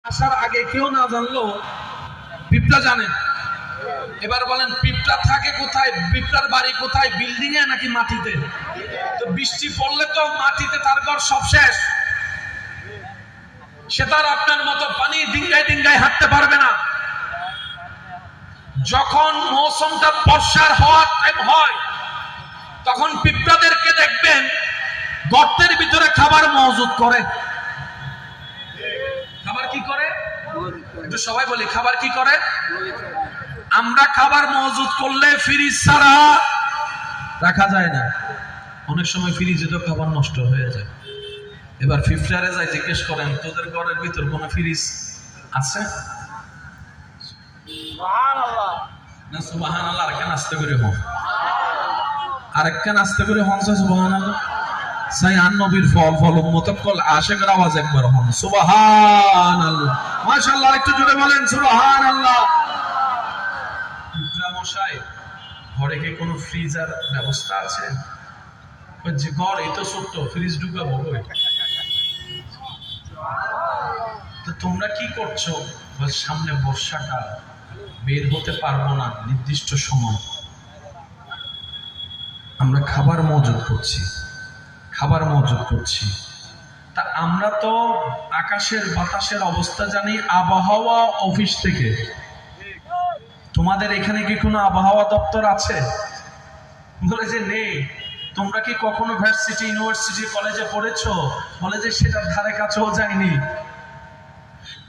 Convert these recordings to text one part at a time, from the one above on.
আসার আগে কেউ না জানলো পিঁপড়া জানেন। এবার বলেন পিঁপড়া থাকে কোথায়, পিঁপড়ার বাড়ি কোথায়, বিল্ডিং এ নাকি মাটিতে? তো বৃষ্টি পড়লে তো মাটিতে তার ঘর সব শেষ, সে তার আপনার মতো পানি ডিঙ্গায় ডিঙ্গায় হাঁটতে পারবে না। যখন মৌসুমটা বর্ষার হওয়ার টাইম হয় তখন পিঁপড়াদেরকে দেখবেন গর্তের ভিতরে খাবার মজুদ করে। খাবার কি করে একটু সবাই বলি, খাবার কি করে? আমরা খাবার মজুদ করলে ফ্রিজ ছাড়া রাখা যায় না। অনেক সময় ফ্রিজে তো খাবার নষ্ট হয়ে যায়। এবার ফিফটারে যাই জিজ্ঞেস করেন তোদের ঘরের ভিতর কোনো ফ্রিজ আছে না? সুবহানাল্লাহ। আরেকখান আস্তে করে হন, আরেকখান আস্তে করে হন। সুবহানাল্লাহ। সাইয়ান নবীর ফল ফল উম্মতক কল আশিকের আওয়াজ একবার হন সুবহানাল্লাহ। মাশাআল্লাহ। একটু জোরে বলেন সুবহানাল্লাহ। পিঁপড়া মশাই ঘরে কি কোনো ফ্রিজার ব্যবস্থা আছে? যে ঘর এই তো ছোট্ট, ফ্রিজ ঢুকাবো কই? তো তোমরা কি করছো? সামনে বর্ষাকাল, বের হতে পারবো না নির্দিষ্ট সময়, আমরা খাবার মজুদ করছি, খাবার মজুদ করছি। তা আমরা তো আকাশের বাতাসের অবস্থা জানি আবহাওয়া অফিস থেকে। তোমাদের এখানে কি কোনো আবহাওয়া দপ্তর আছে? বলে যে নেই। তোমরা কি কখনো ভার্সিটি, ইউনিভার্সিটি, কলেজে পড়েছো? বলে যে সেটার ধারে কাছেও যায়নি।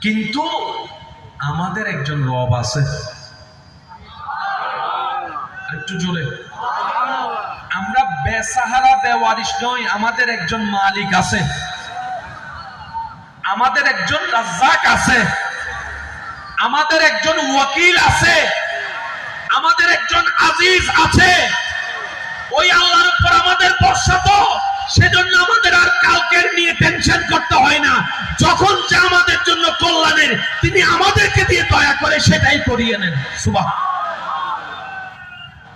কিন্তু আমাদের একজন রব আছে। একটু জোরে। আমরা বেসাহারা বেওয়ারিশ নই, আমাদের একজন মালিক আছে, আমাদের একজন রাজ্জাক আছে, আমাদের একজন ওয়াকিল আছে, আমাদের একজন আজিজ আছে। ওই আল্লাহর উপর আমাদের ভরসা, তো সেজন্য আমাদের আর কালকের নিয়ে টেনশন করতে হয় না। যখন যা আমাদের জন্য কল্যাণের, তিনি আমাদেরকে দিয়ে দয়া করে সেটাই করিয়ে নেন। সুবহানাল্লাহ।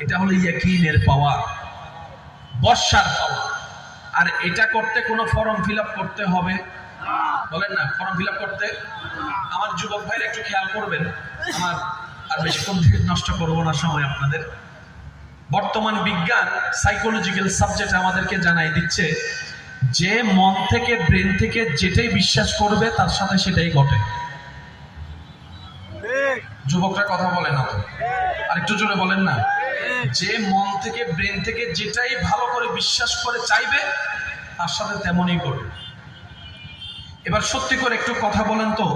এটা হলো ইয়াকিনের পাওয়ার, বর্ষার পাওয়ার। আর এটা করতে কোনো ফর্ম ফিল আপ করতে হবে? বলেন না, ফর্ম ফিল আপ করতে। আমার যুবক ভাইরা একটু খেয়াল করবেন, আমার আর বেশিক্ষণ নষ্ট করবো না সময় আপনাদের। বর্তমান বিজ্ঞান সাইকোলজিক্যাল সাবজেক্ট আমাদেরকে জানাই দিচ্ছে যে মন থেকে, ব্রেন থেকে যেটাই বিশ্বাস করবে তার সাথে সেটাই ঘটে। যুবকরা কথা বলে না তো, আর একটু জোরে বলেন না। যে মন থেকে, ব্রেন থেকে যেটাই ভালো করে বিশ্বাস করে চাইবে তার সাথে তেমনই করবে। এবার সত্যি করে একটু কথা বলেন তো,